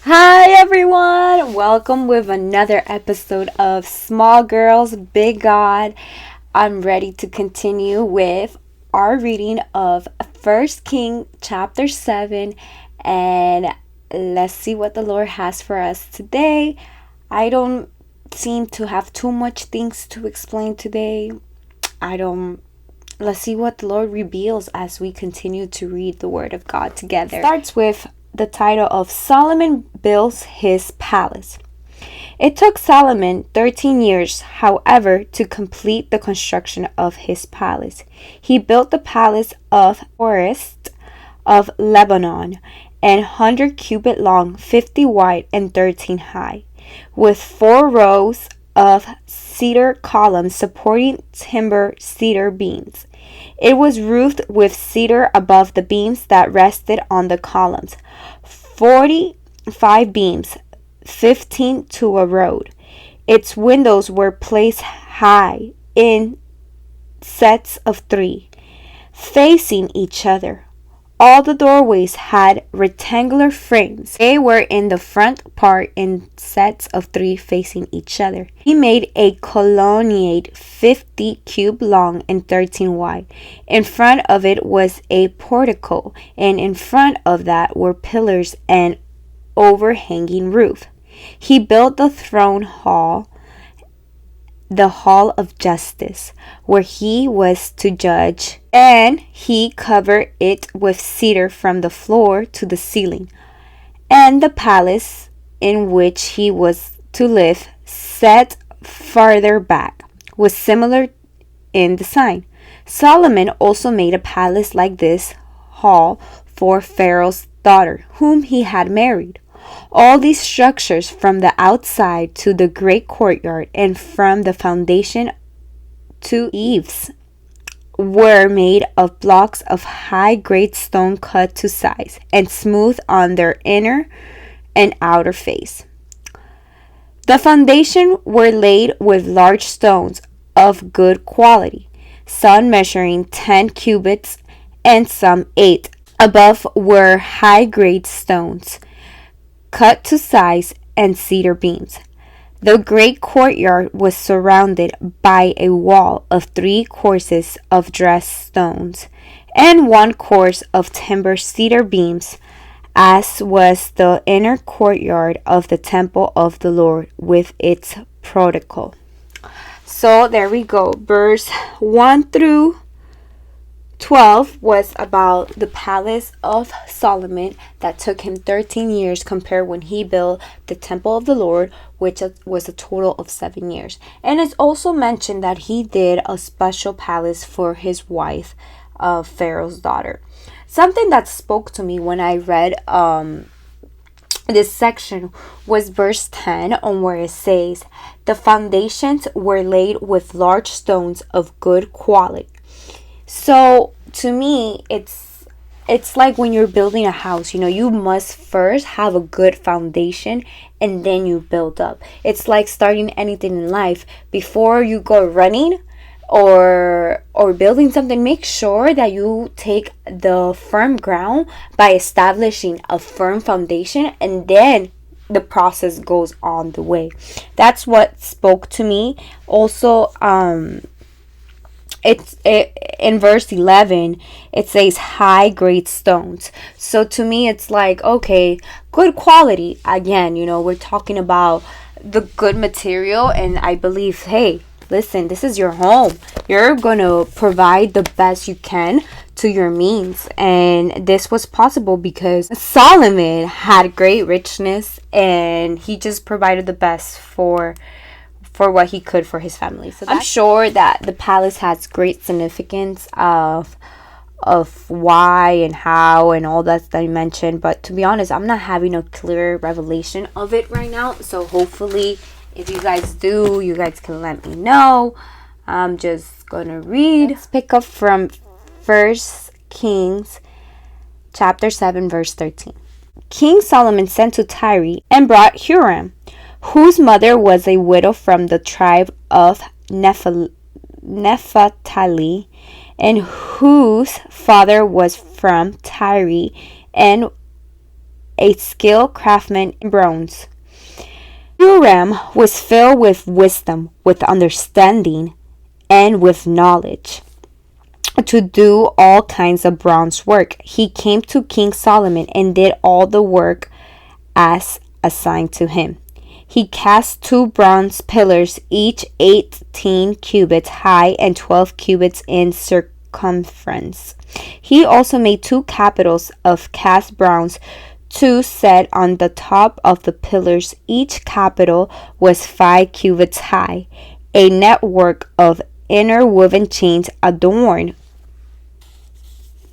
Hi everyone! Welcome with another episode of Small Girls, Big God. I'm ready to continue with our reading of First King chapter 7, and let's see what the Lord has for us today. I don't seem to have too much things to explain today. Let's see what the Lord reveals as we continue to read the Word of God together. It starts with the title of Solomon Builds His Palace. It took Solomon 13 years, however, to complete the construction of his palace. He built the palace of Forest of Lebanon, and 100 cubit long, 50 wide, and 13 high, with 4 rows of cedar columns supporting timber cedar beams. It was roofed with cedar above the beams that rested on the columns. 45 beams, 15 to a row. Its windows were placed high in sets of 3, facing each other. All the doorways had rectangular frames. They were in the front part in sets of 3 facing each other. He made a colonnade 50 cubit long and 13 wide. In front of it was a portico, and in front of that were pillars and overhanging roof. He built the throne hall, the hall of justice, where he was to judge, and he covered it with cedar from the floor to the ceiling. And the palace in which he was to live, set farther back, was similar in design. Solomon also made a palace like this hall for Pharaoh's daughter, whom he had married. All these structures, from the outside to the great courtyard and from the foundation to eaves, were made of blocks of high-grade stone cut to size and smooth on their inner and outer face. The foundation were laid with large stones of good quality, some measuring 10 cubits and some 8. Above were high-grade stones cut to size and cedar beams. The great courtyard was surrounded by a wall of 3 courses of dressed stones and 1 course of timber cedar beams, as was the inner courtyard of the temple of the Lord with its portico. So there we go. Verse 1 through 12 was about the palace of Solomon that took him 13 years compared when he built the temple of the Lord, which was a total of 7 years. And it's also mentioned that he did a special palace for his wife, Pharaoh's daughter. Something that spoke to me when I read this section was verse 10, on where it says, "The foundations were laid with large stones of good quality." So to me, it's like when you're building a house, you must first have a good foundation and then you build up. It's like starting anything in life. Before you go running or building something, make sure that you take the firm ground by establishing a firm foundation, and then the process goes on the way. That's what spoke to me. Also, in verse 11 it says high grade stones. So to me it's like, okay, good quality. Again, we're talking about the good material, and I believe, hey, listen, this is your home. You're gonna provide the best you can to your means, and this was possible because Solomon had great richness and he just provided the best for what he could for his family. So I'm sure that the palace has great significance of why and how and all that I mentioned, but to be honest, I'm not having a clear revelation of it right now. So hopefully, if you guys do, you guys can let me know. I'm just gonna read. Let's pick up from 1 Kings chapter 7 verse 13. King Solomon sent to Tyre and brought Huram, whose mother was a widow from the tribe of Nephtali, and whose father was from Tyre, and a skilled craftsman in bronze. Huram was filled with wisdom, with understanding, and with knowledge to do all kinds of bronze work. He came to King Solomon and did all the work as assigned to him. He cast 2 bronze pillars, each 18 cubits high and 12 cubits in circumference. He also made 2 capitals of cast bronze, 2 set on the top of the pillars. Each capital was 5 cubits high. A network of interwoven chains adorned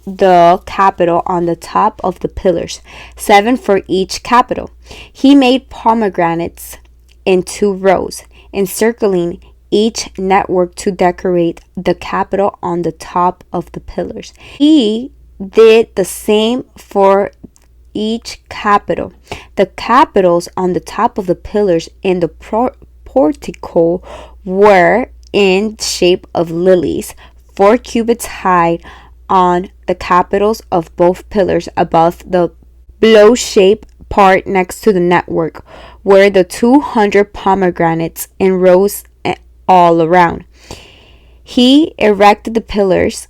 the capital on the top of the pillars, 7 for each capital. He made pomegranates in 2 rows, encircling each network to decorate the capital on the top of the pillars. He did the same for each capital. The capitals on the top of the pillars in the portico were in shape of lilies, 4 cubits high on the capitals of both pillars. Above the blow-shaped part next to the network were the 200 pomegranates in rows all around. He erected the pillars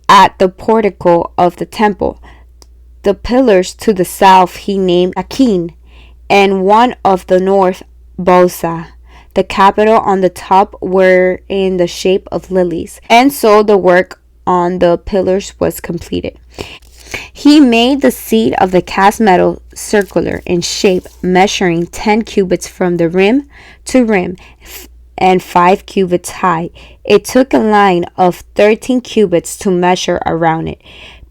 at the portico of the temple. The pillars to the south he named Akin, and one of the north Bosa. The capital on the top were in the shape of lilies, and so the work on the pillars was completed. He made the seat of the cast metal circular in shape, measuring 10 cubits from the rim to rim and 5 cubits high. It took a line of 13 cubits to measure around it.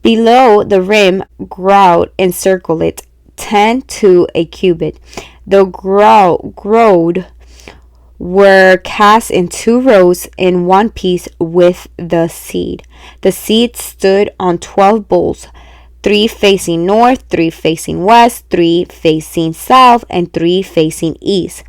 Below the rim, grout encircled it, 10 to a cubit. The grout were cast in 2 rows in one piece with the seed. The seed stood on 12 bowls, 3 facing north, 3 facing west, 3 facing south, and 3 facing east.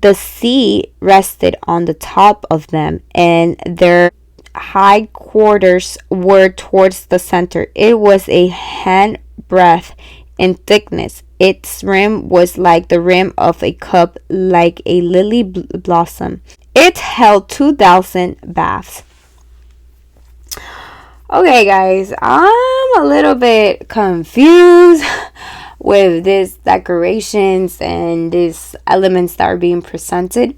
The seed rested on the top of them, and their high quarters were towards the center. It was a handbreadth in thickness. Its rim was like the rim of a cup, like a lily blossom. It held 2,000 baths. Okay, guys, I'm a little bit confused with these decorations and these elements that are being presented,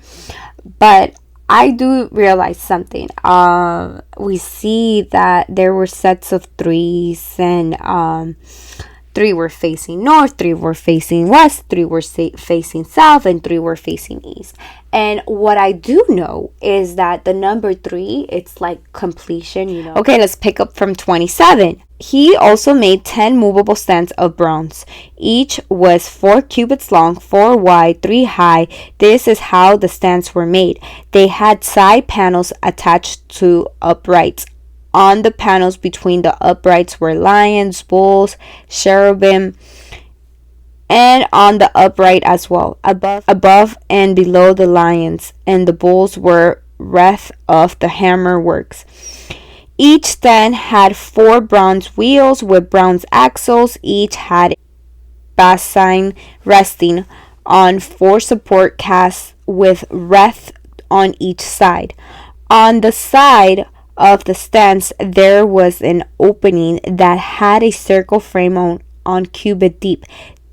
but I do realize something. We see that there were sets of 3s, and 3 were facing north, 3 were facing west, 3 were facing south, and 3 were facing east. And what I do know is that the number 3, it's like completion. Okay, let's pick up from 27. He also made 10 movable stands of bronze. Each was 4 cubits long, 4 wide, 3 high. This is how the stands were made. They had side panels attached to uprights. On the panels between the uprights were lions, bulls, cherubim, and on the upright as well. Above and below the lions and the bulls were wreaths of the hammer works. Each stand had 4 bronze wheels with bronze axles. Each had a basin resting on 4 support casts with wreaths on each side. On the side of the stands there was an opening that had a circle frame on cubit deep.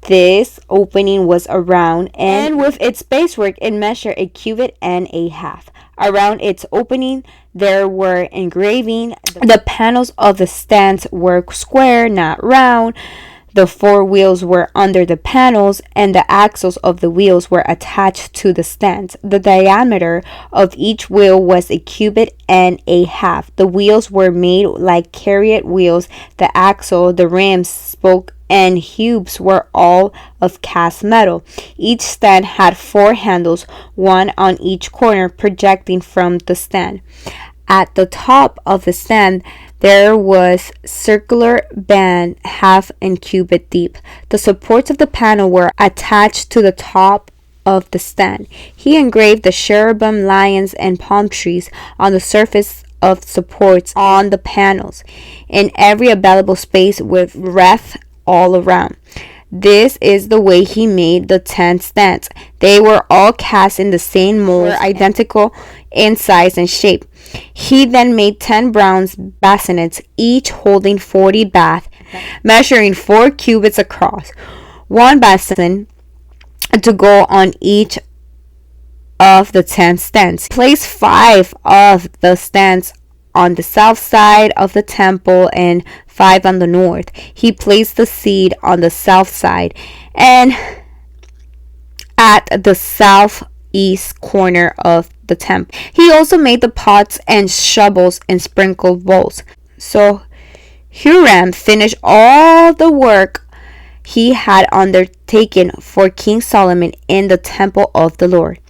This opening was around, and with its basework it measured a cubit and a half. Around its opening there were engraving. The panels of the stands were square, not round. The 4 wheels were under the panels, and the axles of the wheels were attached to the stands. The diameter of each wheel was a cubit and a half. The wheels were made like chariot wheels. The axle, the rims, spoke, and hubs were all of cast metal. Each stand had 4 handles, one on each corner, projecting from the stand. At the top of the stand there was circular band, half and cubit deep. The supports of the panel were attached to the top of the stand. He engraved the cherubim, lions, and palm trees on the surface of supports on the panels. In every available space with wreath all around. This is the way he made the 10 stands. They were all cast in the same mold, identical in size and shape. He then made 10 bronze basins, each holding 40 baths, measuring 4 cubits across. One basin to go on each of the 10 stands. Place 5 of the stands on the south side of the temple and 5 on the north. He placed the seat on the south side and at the southeast corner of the temple. He also made the pots and shovels and sprinkled bowls. So Huram finished all the work he had undertaken for King Solomon in the temple of the Lord.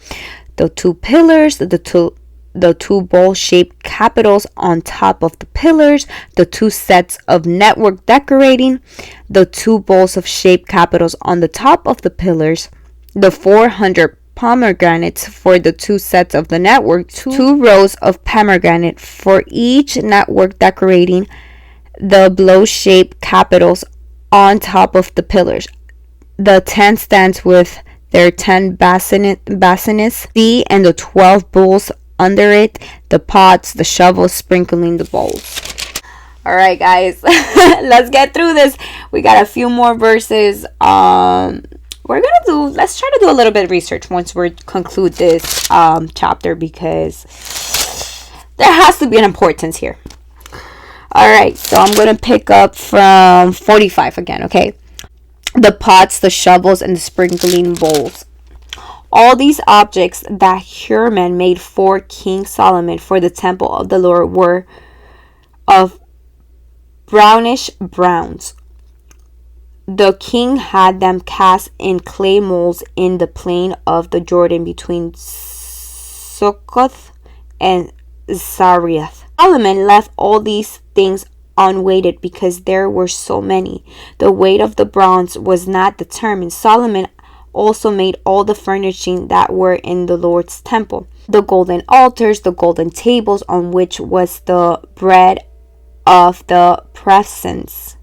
The 2 pillars, the two bowl-shaped capitals on top of the pillars, the 2 sets of network decorating, the 2 bowls of shaped capitals on the top of the pillars, the 400 pomegranates for the 2 sets of the network, 2 rows of pomegranate for each network decorating, the blow-shaped capitals on top of the pillars, the 10 stands with their 10 basins, and the 12 bowls under it, the pots, the shovels, sprinkling the bowls. Alright guys, let's get through this. We got a few more verses. Let's try to do a little bit of research once we conclude this chapter, because there has to be an importance here. Alright, so I'm going to pick up from 45 again, okay? The pots, the shovels, and the sprinkling bowls. All these objects that Huram made for King Solomon for the temple of the Lord were of brownish bronze. The king had them cast in clay molds in the plain of the Jordan between Succoth and Zareth. Solomon left all these things unweighted because there were so many. The weight of the bronze was not determined. Solomon also made all the furnishing that were in the Lord's temple. The golden altars, the golden tables on which was the bread of the presence,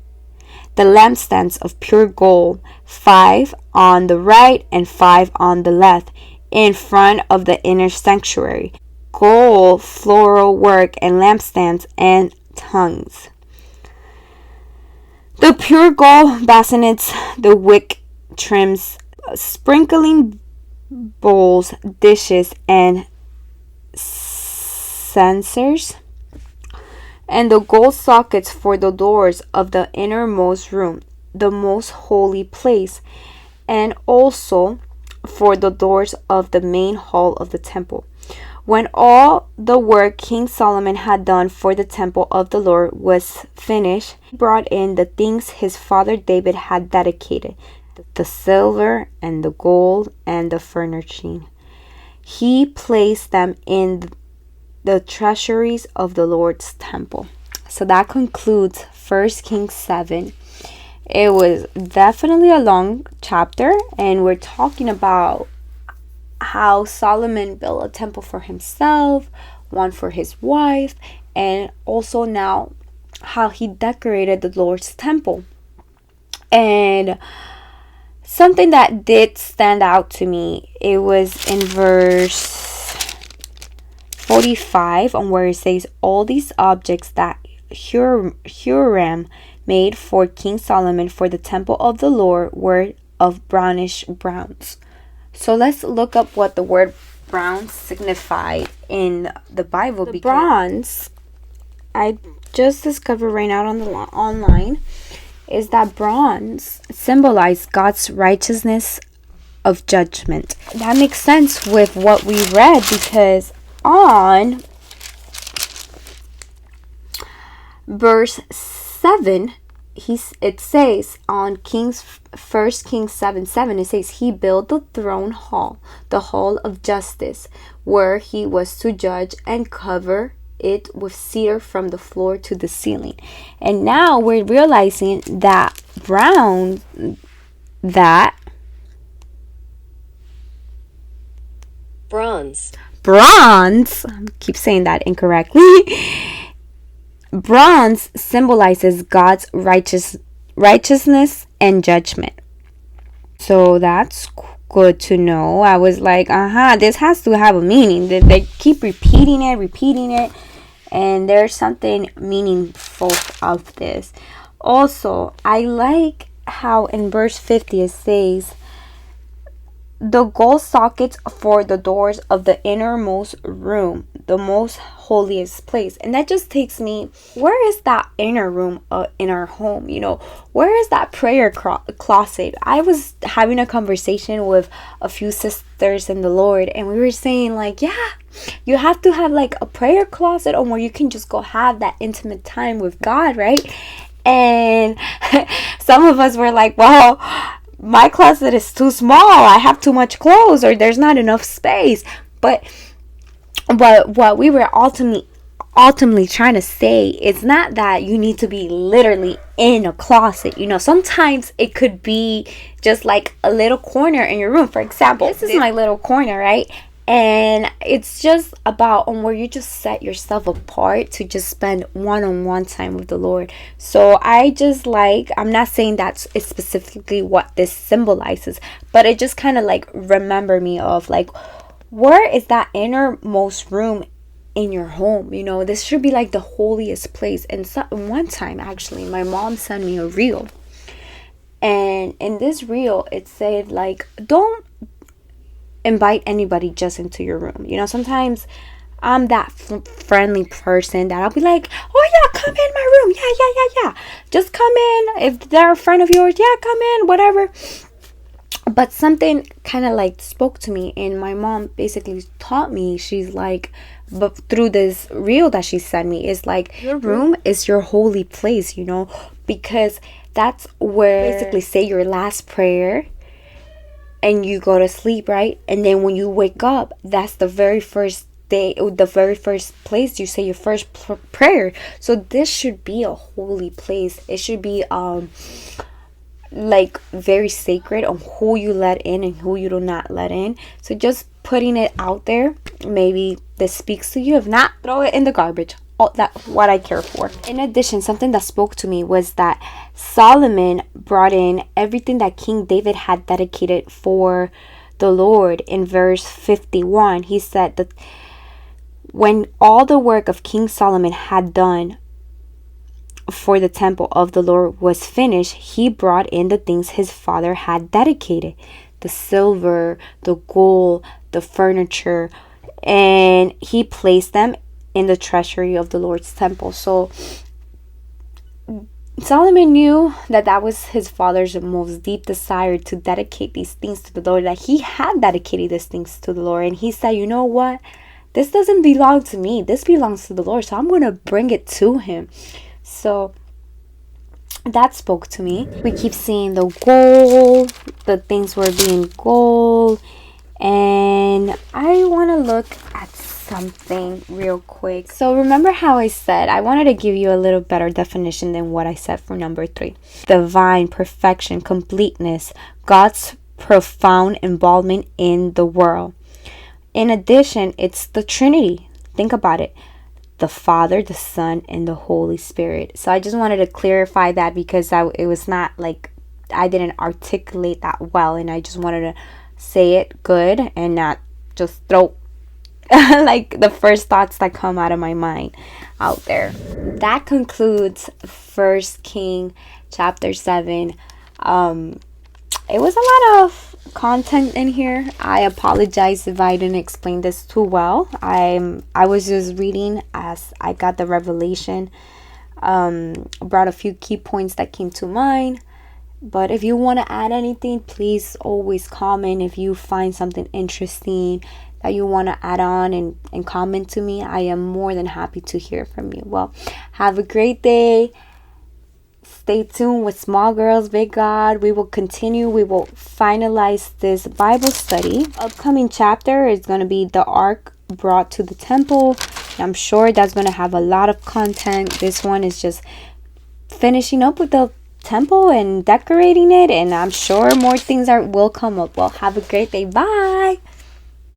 the lampstands of pure gold, 5 on the right and 5 on the left, in front of the inner sanctuary, gold floral work and lampstands and tongues. The pure gold basins, the wick trims, sprinkling bowls, dishes, and censers, and the gold sockets for the doors of the innermost room, the most holy place, and also for the doors of the main hall of the temple. When all the work King Solomon had done for the temple of the Lord was finished, he brought in the things his father David had dedicated, the silver and the gold and the furnishing. He placed them in the treasuries of the Lord's temple. So that concludes 1 Kings 7. It was definitely a long chapter, and we're talking about how Solomon built a temple for himself, one for his wife, and also now how he decorated the Lord's temple. And something that did stand out to me, it was in verse 45, on where it says, all these objects that Huram made for King Solomon for the temple of the Lord were of brownish bronze. So let's look up what the word bronze signified in the Bible. The bronze, I just discovered right now online, is that bronze symbolized God's righteousness of judgment. That makes sense with what we read, because on verse 7, it says on 1 Kings 7:7, it says he built the throne hall, the hall of justice, where he was to judge, and cover it with cedar from the floor to the ceiling. And now we're realizing that bronze, I keep saying that incorrectly. Bronze symbolizes God's righteousness and judgment. So that's good to know. I was like, this has to have a meaning. They keep repeating it, and there's something meaningful of this. Also, I like how in verse 50 it says, the gold sockets for the doors of the innermost room, the most holiest place. And that just takes me, where is that inner room in our home? Where is that prayer closet? I was having a conversation with a few sisters in the Lord, and we were saying like, yeah, you have to have like a prayer closet or where you can just go have that intimate time with God, right? And some of us were like, well, my closet is too small, I have too much clothes, or there's not enough space. But what we were ultimately trying to say is not that you need to be literally in a closet. Sometimes it could be just like a little corner in your room. For example, this is my little corner, right? And it's just about where you just set yourself apart to just spend one-on-one time with the Lord. So I'm not saying that's specifically what this symbolizes, but it just kind of like remember me of like, where is that innermost room in your home? This should be like the holiest place. And so one time, actually, my mom sent me a reel, and in this reel it said like, don't invite anybody just into your room. Sometimes I'm that friendly person that I'll be like, oh yeah, come in my room, yeah, just come in. If they're a friend of yours, yeah, come in, whatever. But something kind of like spoke to me, and my mom basically taught me. She's like, but through this reel that she sent me, is like, your room is your holy place, because that's where basically say your last prayer and you go to sleep, right? And then when you wake up, that's the very first place you say your first prayer. So this should be a holy place. It should be like very sacred on who you let in and who you do not let in. So just putting it out there, maybe this speaks to you. If not, throw it in the garbage. That's what I care for. In addition, something that spoke to me was that Solomon brought in everything that King David had dedicated for the Lord. In verse 51, he said that when all the work of King Solomon had done for the temple of the Lord was finished, he brought in the things his father had dedicated, the silver, the gold, the furniture, and he placed them in the treasury of the Lord's temple. So Solomon knew that was his father's most deep desire to dedicate these things to the Lord, that he had dedicated these things to the Lord. And he said, you know what? This doesn't belong to me. This belongs to the Lord. So I'm going to bring it to him. So that spoke to me. We keep seeing the gold. The things were being gold. And I want to look at something real quick. So remember how I said I wanted to give you a little better definition than what I said for number 3. Divine perfection, completeness, God's profound involvement in the world. In addition, it's the Trinity. Think about it. The Father, the Son, and the Holy Spirit. So I just wanted to clarify that because it was not like I didn't articulate that well, and I just wanted to say it good and not just throw like the first thoughts that come out of my mind out there. That concludes 1 King chapter 7. It was a lot of content in here. I apologize if I didn't explain this too well. I was just reading as I got the revelation. Brought a few key points that came to mind. But if you want to add anything, please always comment. If you find something interesting that you want to add on and comment to me, I am more than happy to hear from you. Well, have a great day. Stay tuned with Small Girls, Big God. We will continue. We will finalize this Bible study. Upcoming chapter is going to be the Ark brought to the temple. I'm sure that's going to have a lot of content. This one is just finishing up with the temple and decorating it, and I'm sure more things will come up. Well, have a great day. Bye.